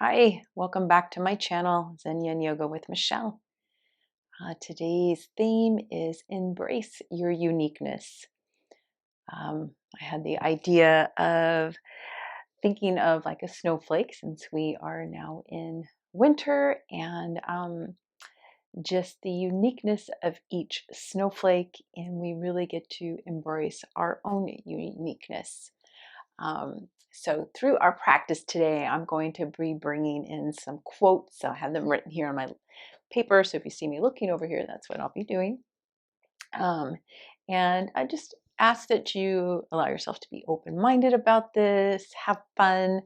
Hi, welcome back to my channel, Zen Yoga with Michelle. Today's theme is embrace your uniqueness. I had the idea of thinking of like a snowflake since we are now in winter and just the uniqueness of each snowflake, and we really get to embrace our own uniqueness. So through our practice today, I'm going to be bringing in some quotes. I have them written here on my paper. So if you see me looking over here, that's what I'll be doing. And I just ask that you allow yourself to be open-minded about this, have fun,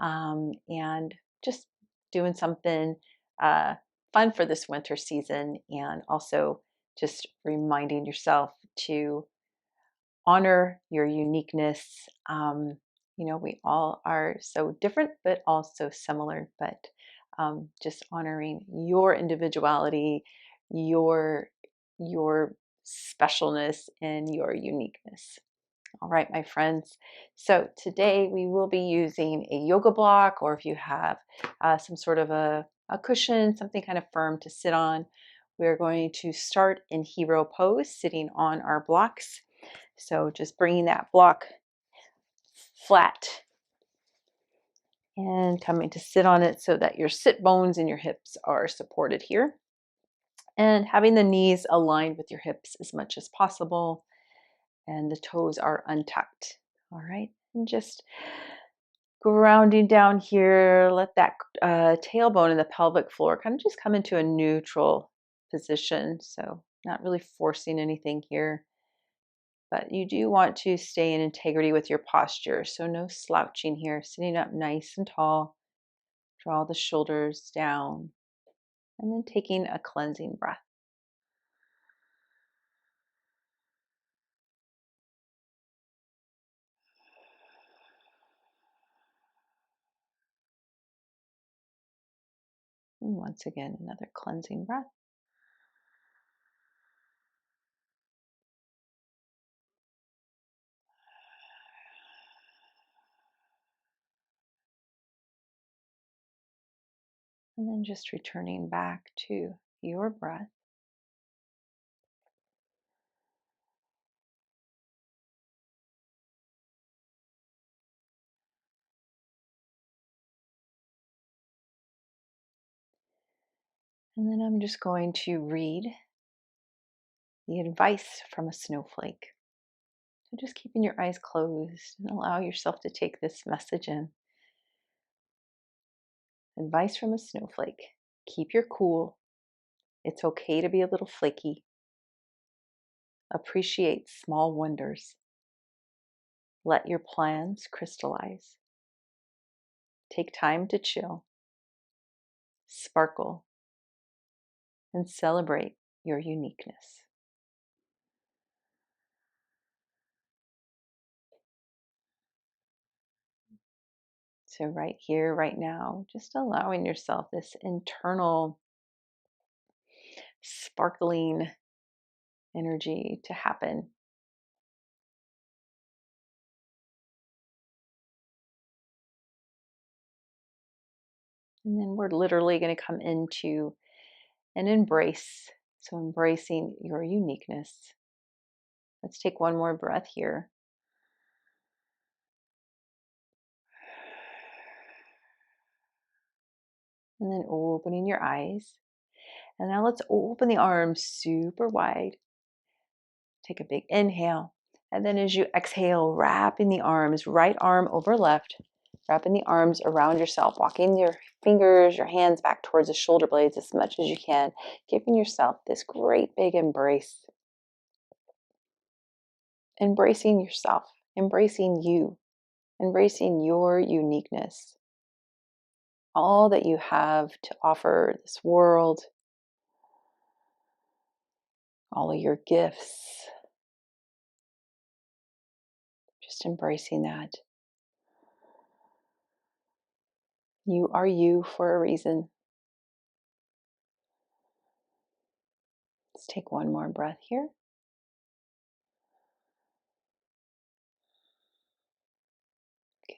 and just doing something fun for this winter season, and also just reminding yourself to honor your uniqueness. We all are so different, but also similar, but just honoring your individuality, your your specialness, and your uniqueness. All right, my friends. So today we will be using a yoga block, or if you have some sort of a cushion, something kind of firm to sit on. We're going to start in hero pose, sitting on our blocks. So just bringing that block flat and coming to sit on it so that your sit bones and your hips are supported here. And having the knees aligned with your hips as much as possible, and the toes are untucked. All right, and just grounding down here. Let that tailbone and the pelvic floor kind of just come into a neutral position. So not really forcing anything here. But you do want to stay in integrity with your posture. So no slouching here, sitting up nice and tall. Draw the shoulders down, and then taking a cleansing breath. And once again, another cleansing breath. And then just returning back to your breath. And then I'm just going to read the advice from a snowflake. So just keeping your eyes closed and allow yourself to take this message in. Advice from a snowflake. Keep your cool. It's okay to be a little flaky. Appreciate small wonders. Let your plans crystallize. Take time to chill, sparkle, and celebrate your uniqueness. So right here, right now, just allowing yourself this internal sparkling energy to happen. And then we're literally going to come into an embrace. So embracing your uniqueness. Let's take one more breath here. And then opening your eyes. And now let's open the arms super wide. Take a big inhale. And then as you exhale, wrapping the arms, right arm over left, wrapping the arms around yourself, walking your fingers, your hands back towards the shoulder blades as much as you can, giving yourself this great big embrace. Embracing yourself, embracing you, embracing your uniqueness. All that you have to offer this world, all of your gifts. Just embracing that. You are you for a reason. Let's take one more breath here.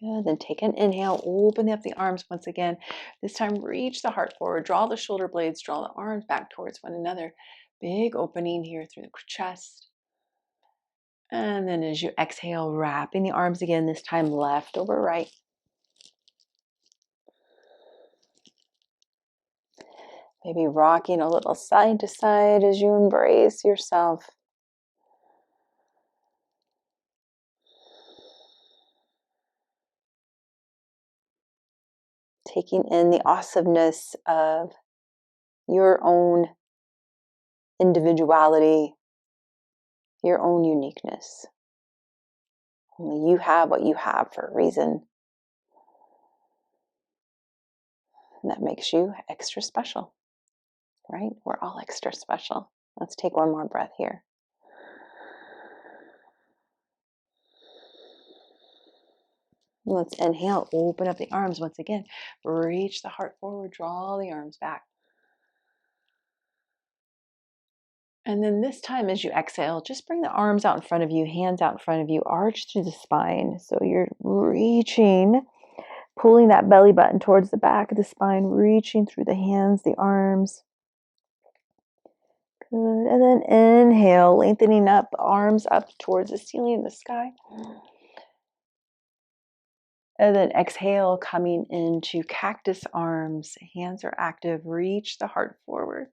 Good. Then take an inhale, open up the arms once again. This time, reach the heart forward, draw the shoulder blades, draw the arms back towards one another. Big opening here through the chest. And then as you exhale, wrapping the arms again, this time left over right. Maybe rocking a little side to side as you embrace yourself. Taking in the awesomeness of your own individuality, your own uniqueness. Only you have what you have for a reason. And that makes you extra special, right? We're all extra special. Let's take one more breath here. Let's inhale, open up the arms once again. Reach the heart forward, draw the arms back. And then this time as you exhale, just bring the arms out in front of you, hands out in front of you, arch through the spine. So you're reaching, pulling that belly button towards the back of the spine, reaching through the hands, the arms. Good. And then inhale, lengthening up, arms up towards the ceiling, the sky. And then exhale, coming into cactus arms. Hands are active. Reach the heart forward.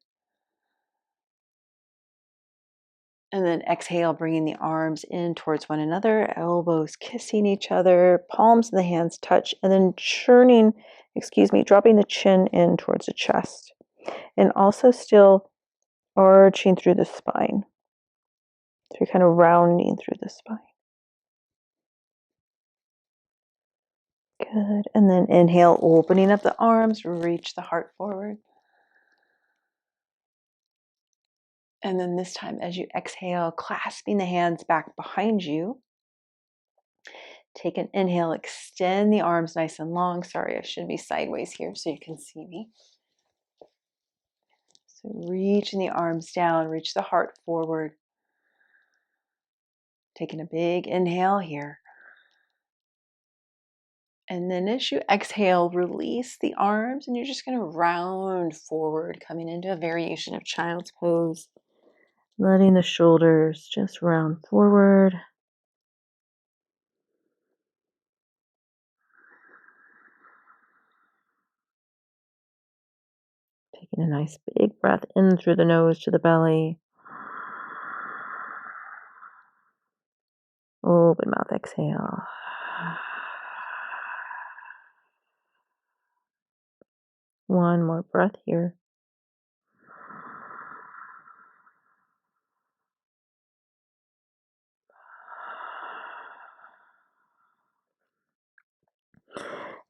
And then exhale, bringing the arms in towards one another, elbows kissing each other, palms of the hands touch, and then dropping the chin in towards the chest. And also still arching through the spine. So you're kind of rounding through the spine. Good. And then inhale, opening up the arms, reach the heart forward. And then this time, as you exhale, clasping the hands back behind you. Take an inhale, extend the arms nice and long. Sorry, I should be sideways here so you can see me. So reaching the arms down, reach the heart forward. Taking a big inhale here. And then as you exhale, release the arms and you're just going to round forward, coming into a variation of child's pose. Letting the shoulders just round forward. Taking a nice big breath in through the nose to the belly. Open mouth, exhale. One more breath here.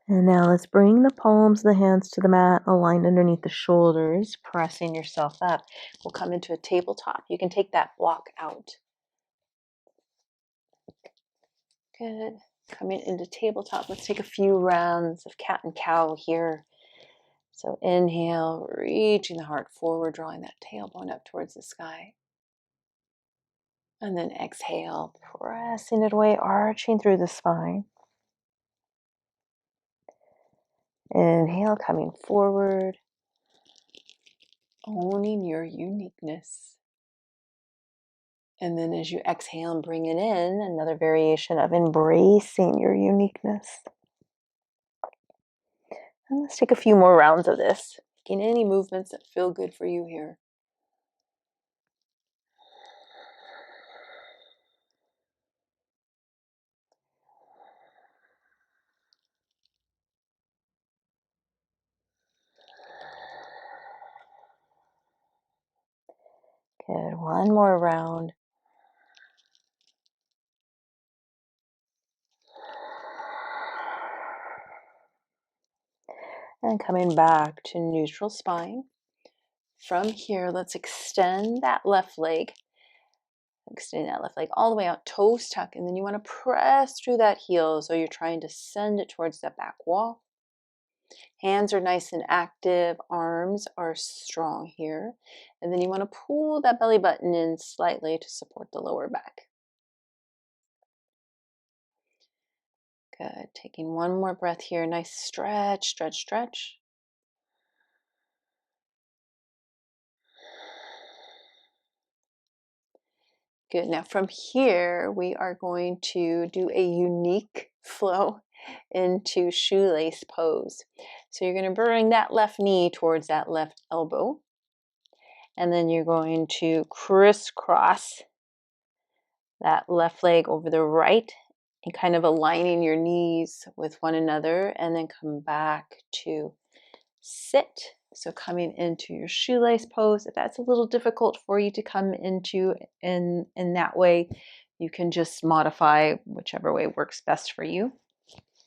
And now let's bring the palms of the hands to the mat, aligned underneath the shoulders, pressing yourself up. We'll come into a tabletop. You can take that block out. Good. Coming into tabletop. Let's take a few rounds of cat and cow here. So inhale, reaching the heart forward, drawing that tailbone up towards the sky. And then exhale, pressing it away, arching through the spine. Inhale, coming forward, owning your uniqueness. And then as you exhale and bring it in, another variation of embracing your uniqueness. And let's take a few more rounds of this. Taking any movements that feel good for you here. Good. One more round. And coming back to neutral spine. From here, let's extend that left leg. Extending that left leg all the way out, toes tuck, and then you want to press through that heel. So you're trying to send it towards that back wall. Hands are nice and active, arms are strong here. And then you want to pull that belly button in slightly to support the lower back. Good. Taking one more breath here. Nice stretch, stretch, stretch. Good. Now from here, we are going to do a unique flow into shoelace pose. So you're going to bring that left knee towards that left elbow. And then you're going to crisscross that left leg over the right and kind of aligning your knees with one another, and then come back to sit. So coming into your shoelace pose. If that's a little difficult for you to come into in that way, you can just modify whichever way works best for you.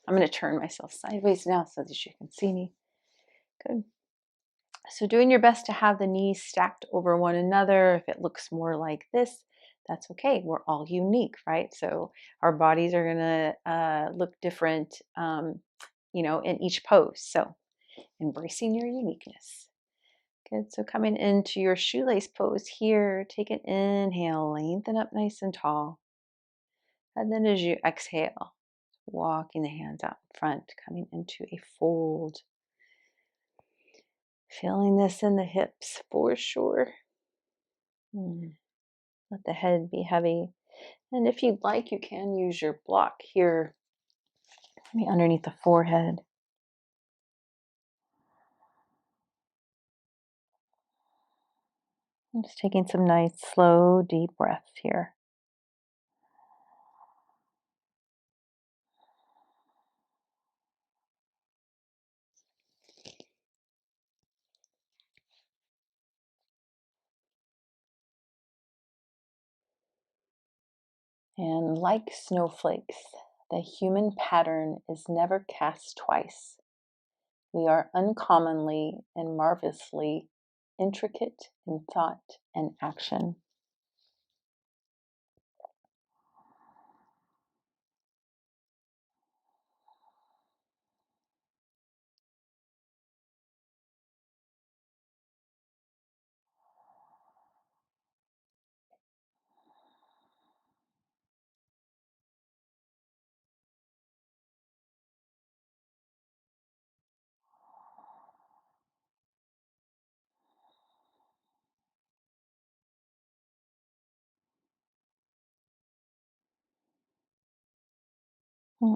I'm going to turn myself sideways now so that you can see me. Good. So doing your best to have the knees stacked over one another. If it looks more like this, that's okay. We're all unique, right? So our bodies are going to look different, in each pose. So embracing your uniqueness. Good. So coming into your shoelace pose here, take an inhale, lengthen up nice and tall. And then as you exhale, walking the hands out in front, coming into a fold. Feeling this in the hips for sure. Let the head be heavy. And if you'd like, you can use your block here, maybe underneath the forehead. I'm just taking some nice, slow, deep breaths here. And like snowflakes, the human pattern is never cast twice. We are uncommonly and marvelously intricate in thought and action.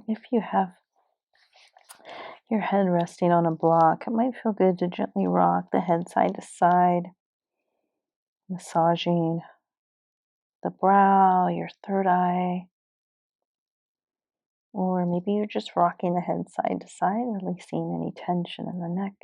If you have your head resting on a block, it might feel good to gently rock the head side to side, massaging the brow, your third eye, or maybe you're just rocking the head side to side, releasing any tension in the neck.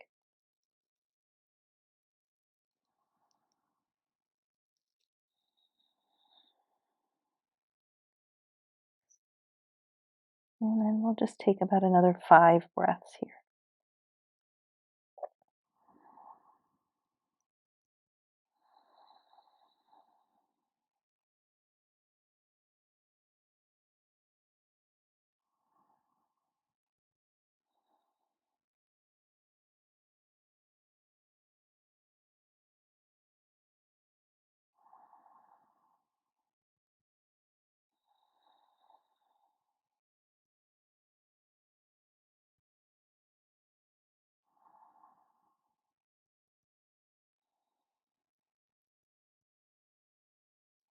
And then we'll just take about another 5 breaths here.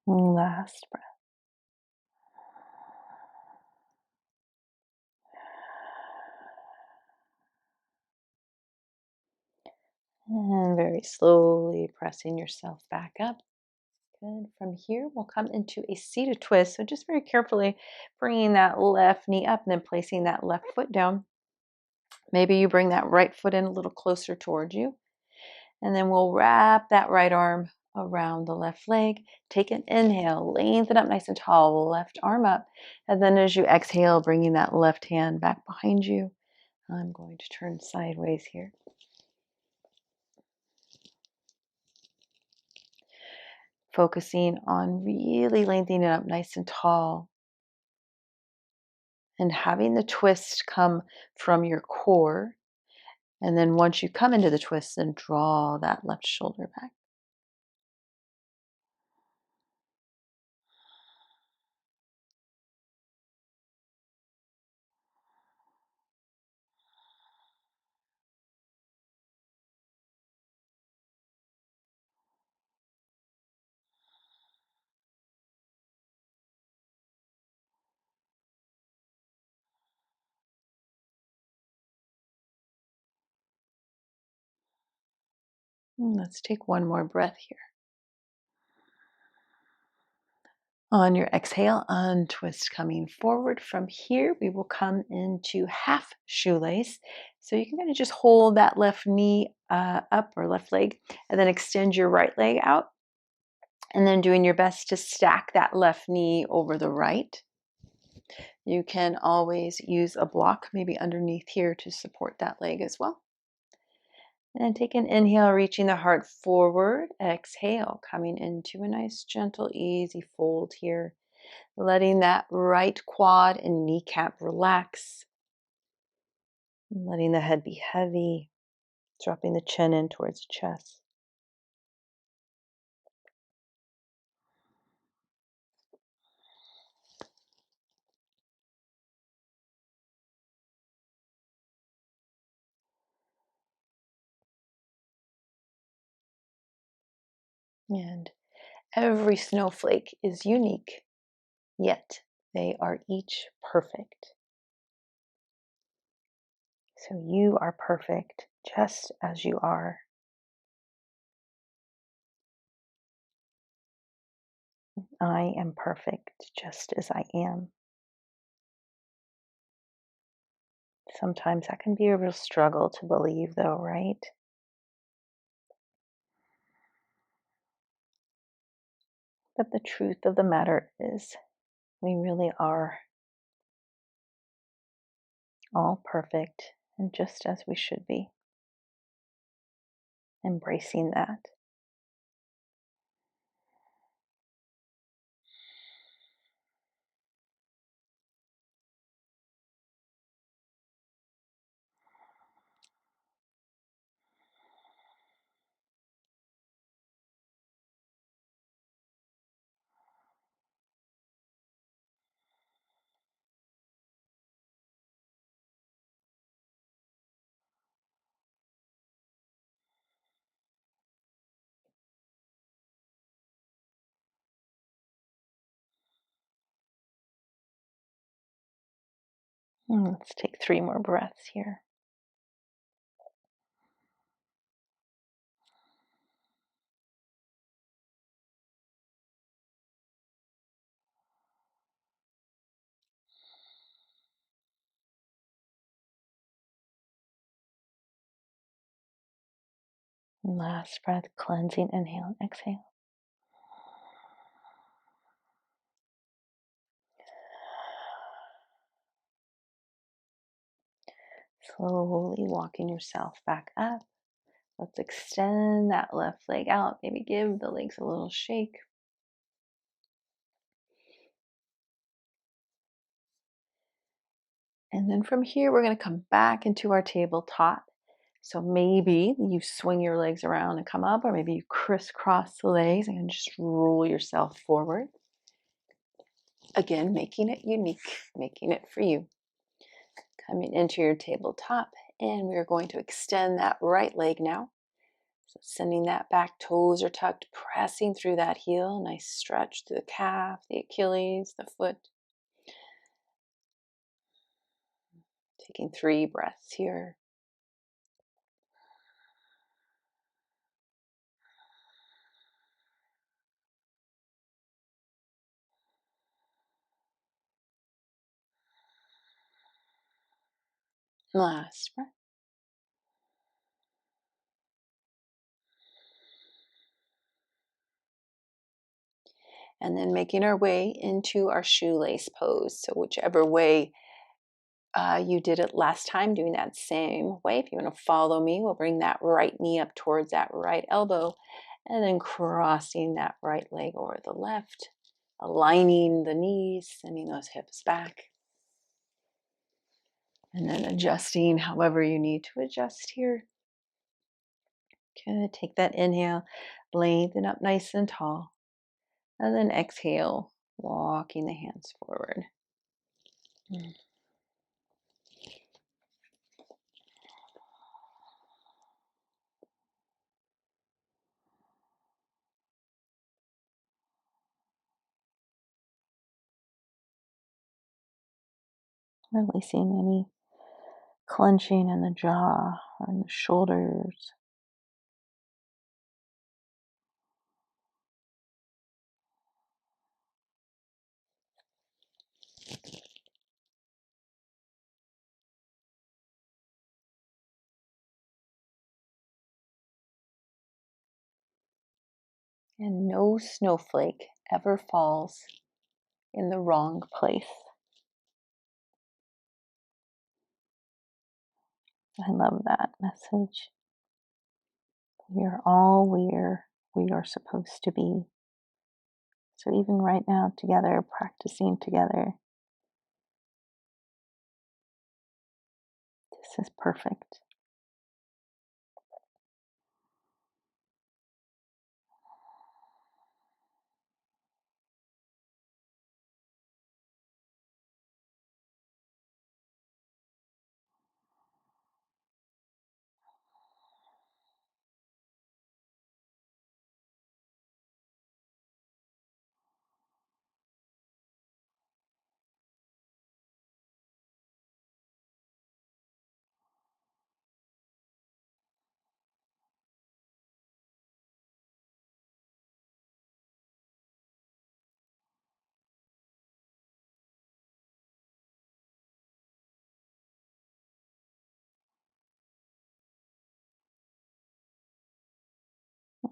Last breath. And very slowly pressing yourself back up. Good. From here, we'll come into a seated twist. So just very carefully bringing that left knee up and then placing that left foot down. Maybe you bring that right foot in a little closer towards you. And then we'll wrap that right arm around the left leg. Take an inhale, lengthen up nice and tall, left arm up. And then as you exhale, bringing that left hand back behind you. I'm going to turn sideways here. Focusing on really lengthening it up nice and tall. And having the twist come from your core. And then once you come into the twist, then draw that left shoulder back. Let's take one more breath here. On your exhale, untwist coming forward. From here, we will come into half shoelace. So you can kind of just hold that left knee up, or left leg, and then extend your right leg out. And then doing your best to stack that left knee over the right. You can always use a block maybe underneath here to support that leg as well. And take an inhale, reaching the heart forward. Exhale, coming into a nice, gentle, easy fold here. Letting that right quad and kneecap relax. Letting the head be heavy. Dropping the chin in towards the chest. And every snowflake is unique, yet they are each perfect. So you are perfect just as you are. I am perfect just as I am. Sometimes that can be a real struggle to believe, though, right? But the truth of the matter is, we really are all perfect and just as we should be. Embracing that. Let's take 3 more breaths here. Last breath, cleansing, inhale and exhale. Slowly walking yourself back up. Let's extend that left leg out. Maybe give the legs a little shake. And then from here, we're going to come back into our tabletop. So maybe you swing your legs around and come up, or maybe you crisscross the legs and just roll yourself forward. Again, making it unique, making it for you. Coming into your tabletop, and we're going to extend that right leg now. So sending that back, toes are tucked, pressing through that heel. Nice stretch through the calf, the Achilles, the foot. Taking 3 breaths here. Last breath. And then making our way into our shoelace pose. So whichever way you did it last time, doing that same way. If you want to follow me, we'll bring that right knee up towards that right elbow, and then crossing that right leg over the left, aligning the knees, sending those hips back. And then adjusting however you need to adjust here. Good. Take that inhale, lengthen up nice and tall. And then exhale, walking the hands forward. Releasing any clenching in the jaw or in the shoulders. And no snowflake ever falls in the wrong place. I love that message. We are all where we are supposed to be. So even right now, together, practicing together, this is perfect.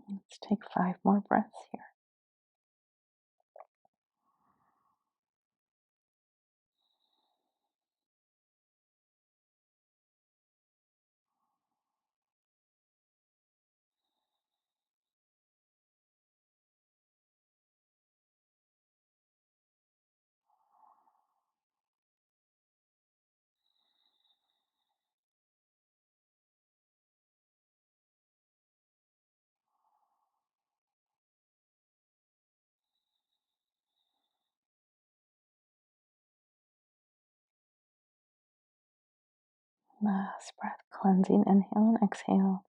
Let's take 5 more breaths here. Last breath, cleansing, inhale and exhale.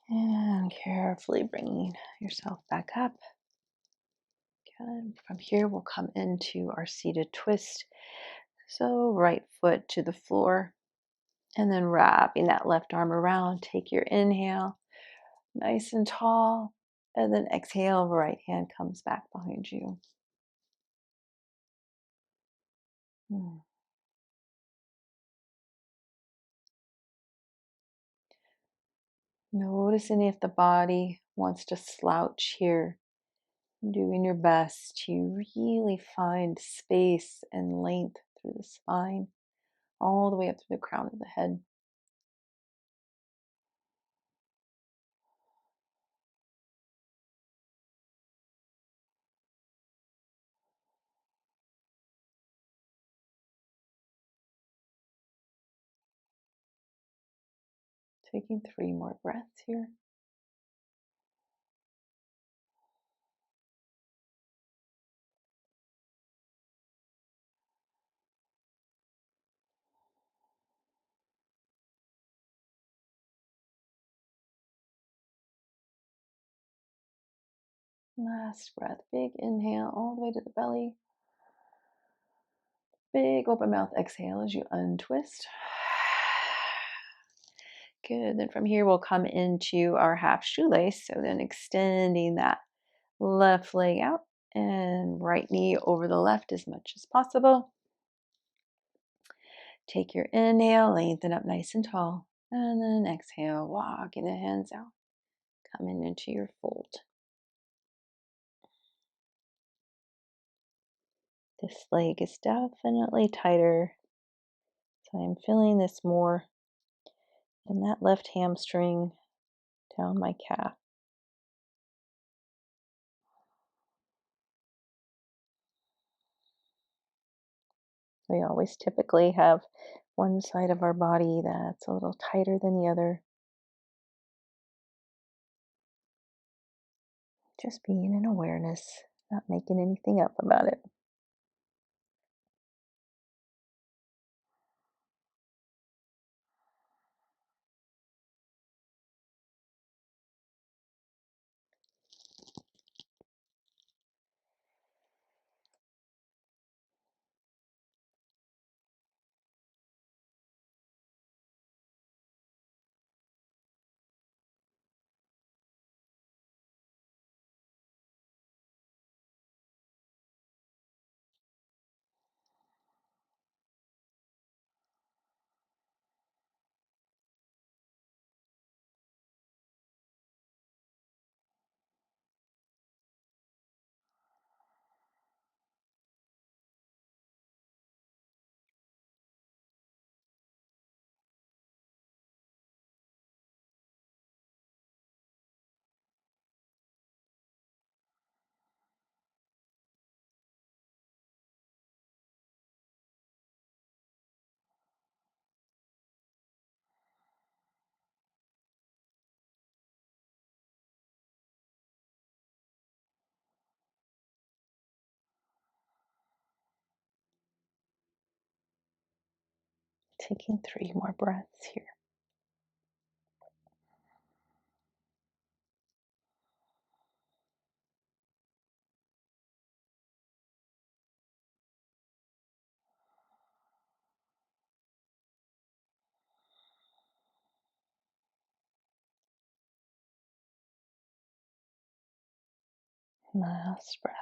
And carefully bringing yourself back up. Good. From here, we'll come into our seated twist. So right foot to the floor, and then wrapping that left arm around. Take your inhale, nice and tall, and then exhale, right hand comes back behind you. Noticing if the body wants to slouch here, doing your best to really find space and length through the spine, all the way up through the crown of the head. Taking 3 more breaths here. Last breath, big inhale all the way to the belly. Big open mouth exhale as you untwist. Good. Then from here, we'll come into our half shoelace. So then extending that left leg out and right knee over the left as much as possible. Take your inhale, lengthen up nice and tall. And then exhale, walking the hands out, coming into your fold. This leg is definitely tighter. So I'm feeling this more in that left hamstring down my calf. We always typically have one side of our body that's a little tighter than the other. Just being in awareness, not making anything up about it. Taking 3 more breaths here. Last breath.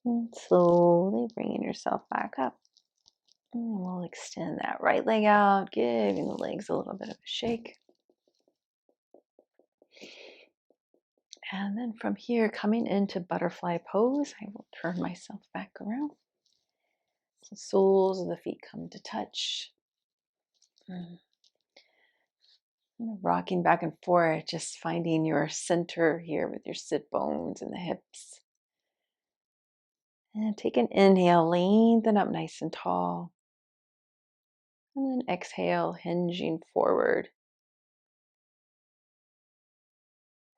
And slowly bringing yourself back up. And we'll extend that right leg out, giving the legs a little bit of a shake. And then from here, coming into butterfly pose, I will turn myself back around. The soles of the feet come to touch. And rocking back and forth, just finding your center here with your sit bones and the hips. And take an inhale, lengthen up nice and tall. And then exhale, hinging forward.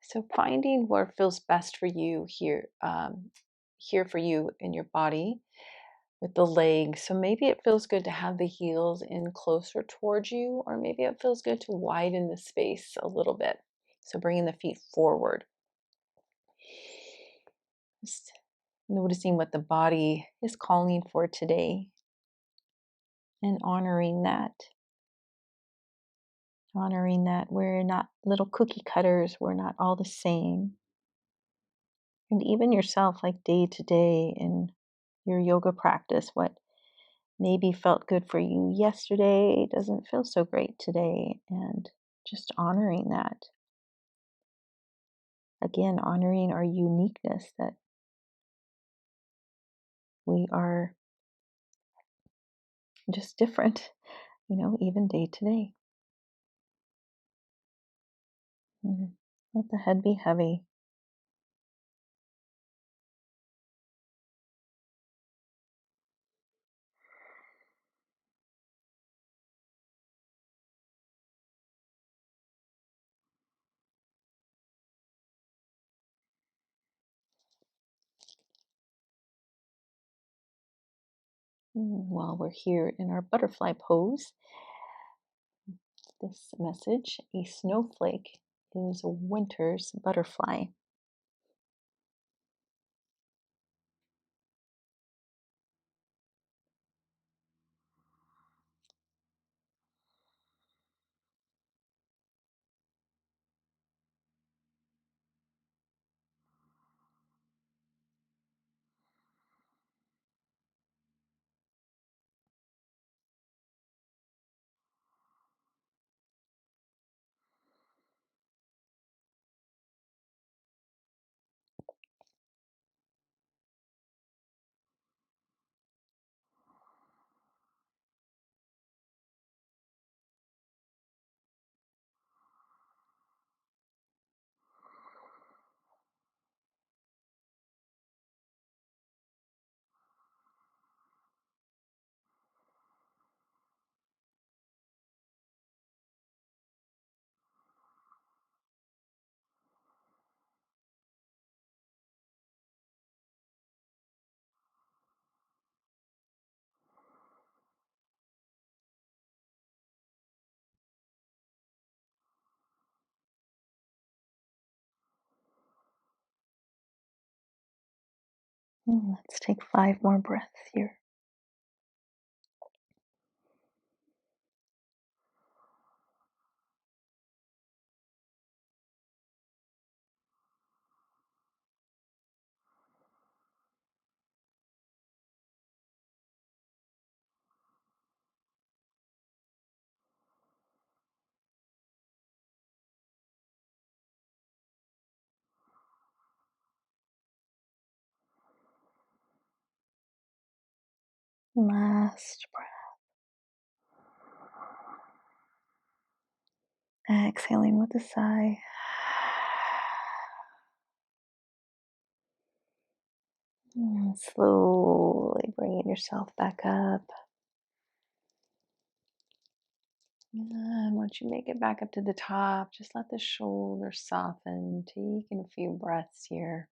So finding what feels best for you here, here for you in your body with the legs. So maybe it feels good to have the heels in closer towards you, or maybe it feels good to widen the space a little bit. So bringing the feet forward. Just noticing what the body is calling for today and honoring that. Honoring that we're not little cookie cutters, we're not all the same. And even yourself, like day to day in your yoga practice, what maybe felt good for you yesterday doesn't feel so great today. And just honoring that. Again, honoring our uniqueness, that we are just different, even day to day. Let the head be heavy. While we're here in our butterfly pose, this message, a snowflake is a winter's butterfly. Let's take 5 more breaths here. Last breath. Exhaling with a sigh. And slowly bringing yourself back up. And once you make it back up to the top, just let the shoulders soften. Taking a few breaths here.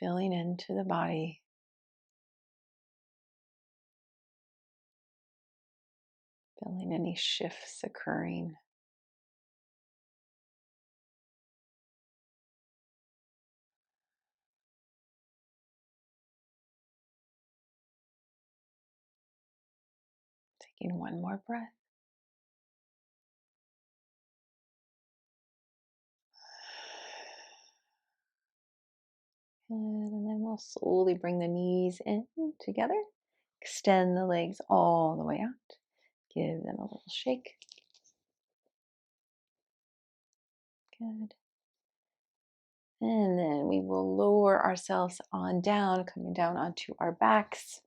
Feeling into the body. Feeling any shifts occurring. Taking one more breath. Good. And then we'll slowly bring the knees in together. Extend the legs all the way out. Give them a little shake. Good. And then we will lower ourselves on down, coming down onto our backs.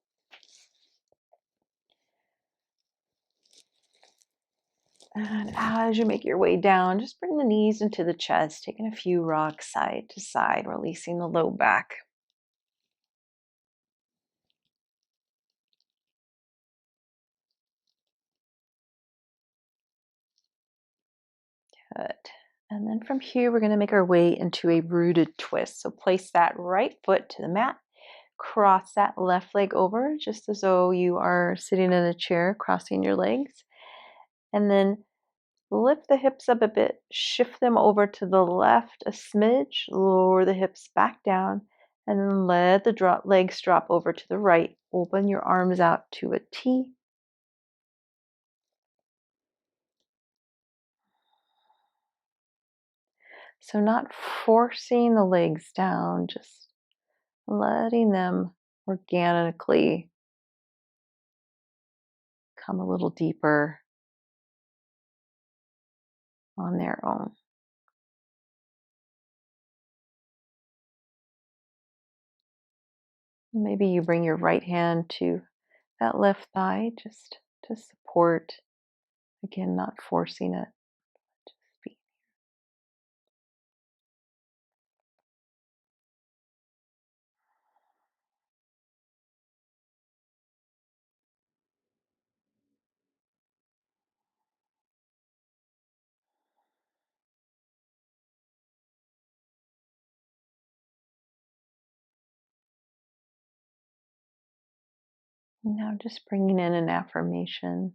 And as you make your way down, just bring the knees into the chest, taking a few rocks side to side, releasing the low back. Good. And then from here, we're going to make our way into a rooted twist. So place that right foot to the mat. Cross that left leg over, just as though you are sitting in a chair, crossing your legs. And then lift the hips up a bit, shift them over to the left a smidge, lower the hips back down, and then let the legs drop over to the right. Open your arms out to a T. So not forcing the legs down, just letting them organically come a little deeper on their own. Maybe you bring your right hand to that left thigh just to support. Again, not forcing it. Just be. Now just bringing in an affirmation.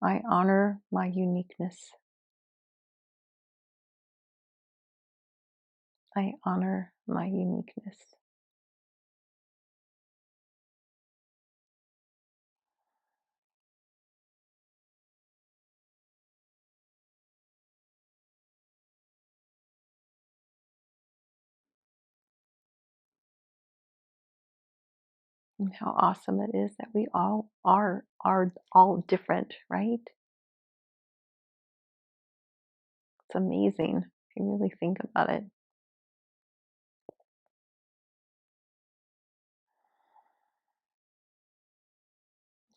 I honor my uniqueness. I honor my uniqueness. And how awesome it is that we all are all different, right? It's amazing if you really think about it.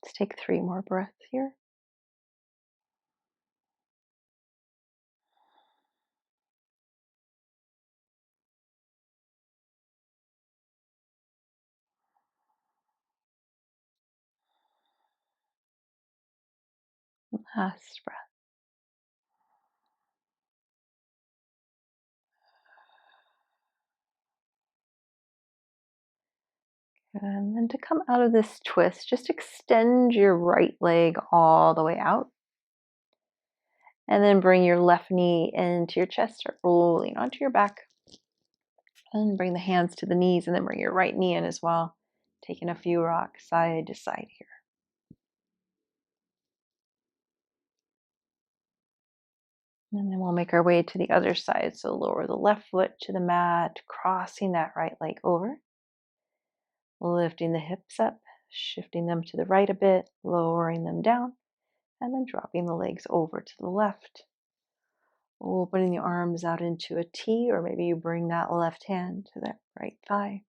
Let's take 3 more breaths here. Last breath. And then to come out of this twist, just extend your right leg all the way out. And then bring your left knee into your chest, start rolling onto your back. And bring the hands to the knees and then bring your right knee in as well. Taking a few rocks side to side here. And then we'll make our way to the other side. So lower the left foot to the mat, crossing that right leg over. Lifting the hips up, shifting them to the right a bit, lowering them down, and then dropping the legs over to the left. Opening the arms out into a T, or maybe you bring that left hand to that right thigh.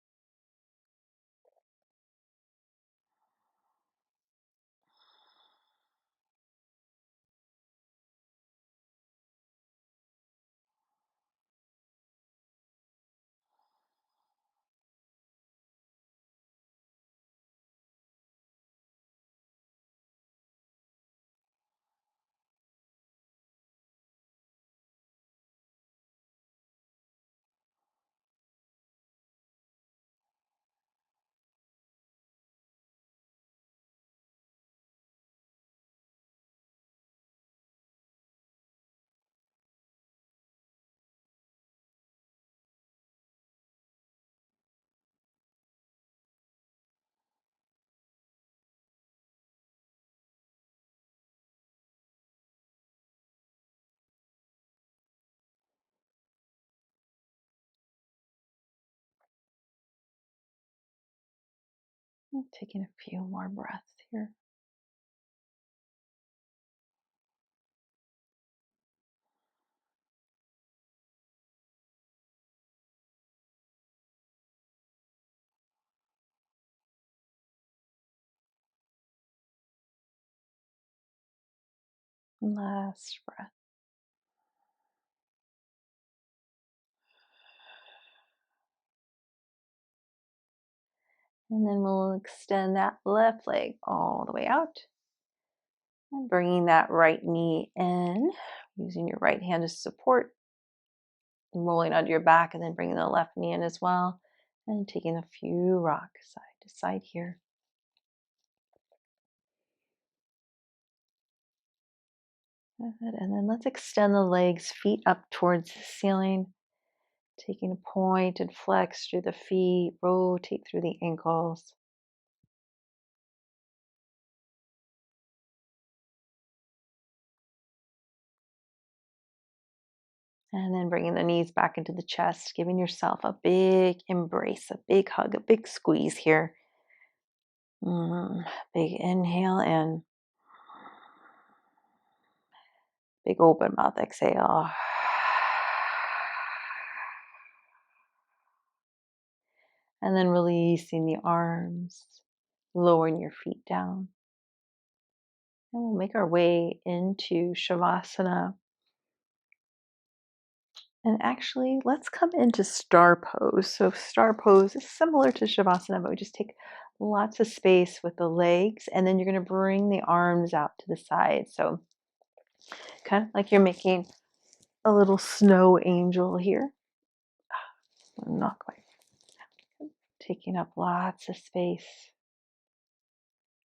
Taking a few more breaths here. Last breath. And then we'll extend that left leg all the way out. And bringing that right knee in, using your right hand as support, rolling onto your back, and then bringing the left knee in as well. And taking a few rocks side to side here. Good. And then let's extend the legs, feet up towards the ceiling. Taking a pointed flex through the feet, rotate through the ankles. And then bringing the knees back into the chest, giving yourself a big embrace, a big hug, a big squeeze here. Big inhale in. Big open mouth exhale. And then releasing the arms, lowering your feet down. And we'll make our way into Shavasana. And actually, let's come into Star Pose. So Star Pose is similar to Shavasana, but we just take lots of space with the legs, and then you're going to bring the arms out to the side. So kind of like you're making a little snow angel here. Not quite. Taking up lots of space.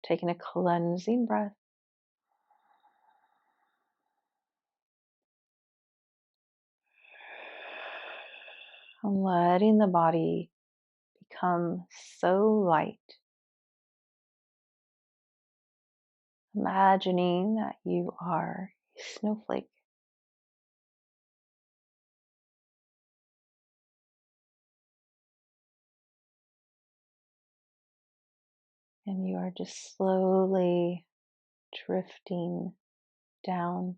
Taking a cleansing breath. And letting the body become so light. Imagining that you are a snowflake. And you are just slowly drifting down.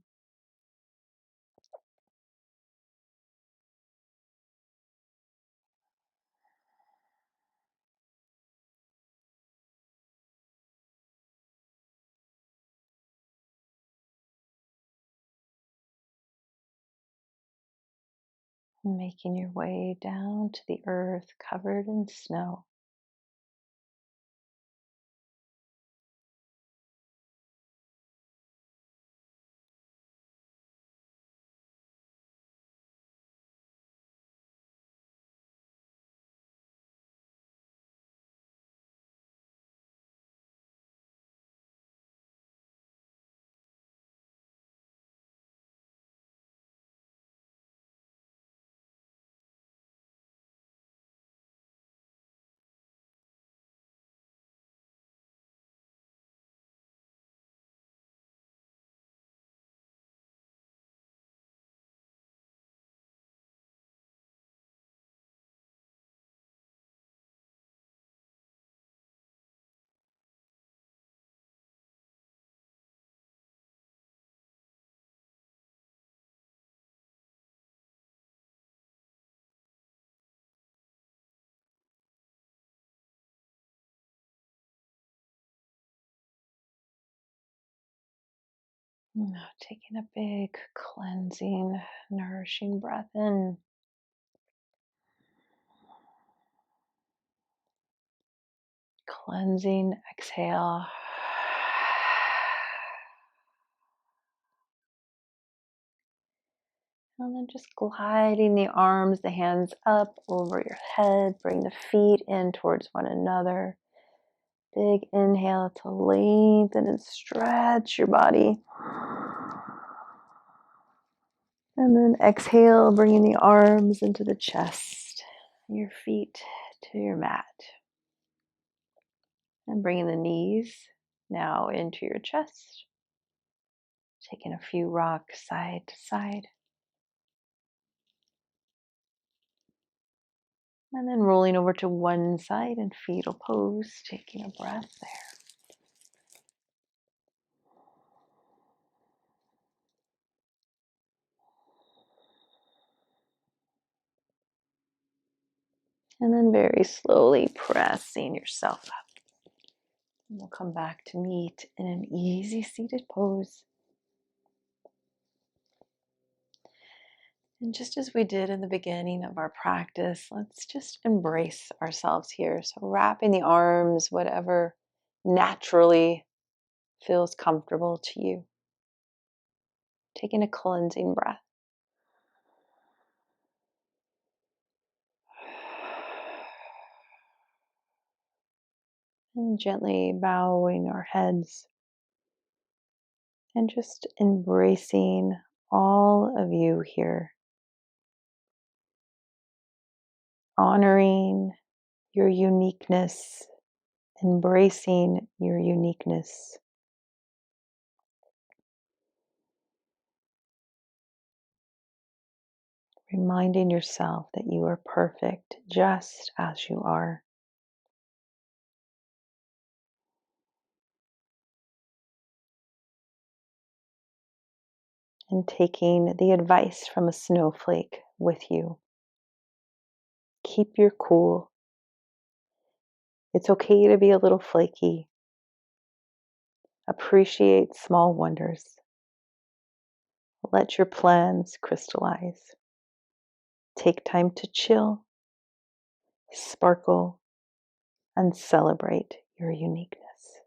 Making your way down to the earth covered in snow. Now taking a big cleansing, nourishing breath in. Cleansing exhale. And then just gliding the arms, the hands up over your head. Bring the feet in towards one another. Big inhale to lengthen and stretch your body. And then exhale, bringing the arms into the chest, your feet to your mat. And bringing the knees now into your chest. Taking a few rocks side to side. And then rolling over to one side in fetal pose, taking a breath there. And then very slowly pressing yourself up. And we'll come back to meet in an easy seated pose. And just as we did in the beginning of our practice, let's just embrace ourselves here. So wrapping the arms, whatever naturally feels comfortable to you. Taking a cleansing breath. And gently bowing our heads. And just embracing all of you here. Honoring your uniqueness, embracing your uniqueness. Reminding yourself that you are perfect just as you are. And taking the advice from a snowflake with you. Keep your cool. It's okay to be a little flaky. Appreciate small wonders. Let your plans crystallize. Take time to chill, sparkle, and celebrate your uniqueness.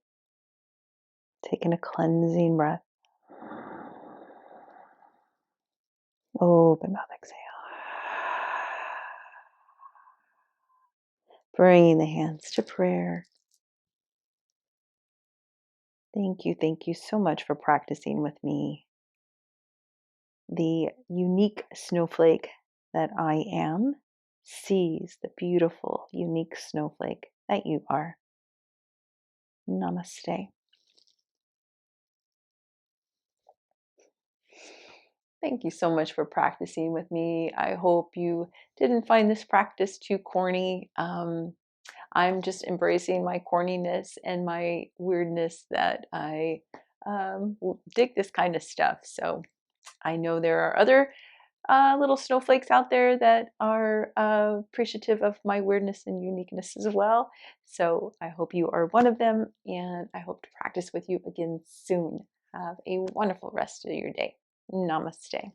Taking a cleansing breath. Open mouth, exhale. Bringing the hands to prayer. Thank you so much for practicing with me. The unique snowflake that I am sees the beautiful, unique snowflake that you are. Namaste. Thank you so much for practicing with me. I hope you didn't find this practice too corny. I'm just embracing my corniness and my weirdness that I dig this kind of stuff. So I know there are other little snowflakes out there that are appreciative of my weirdness and uniqueness as well. So I hope you are one of them, and I hope to practice with you again soon. Have a wonderful rest of your day. Namaste.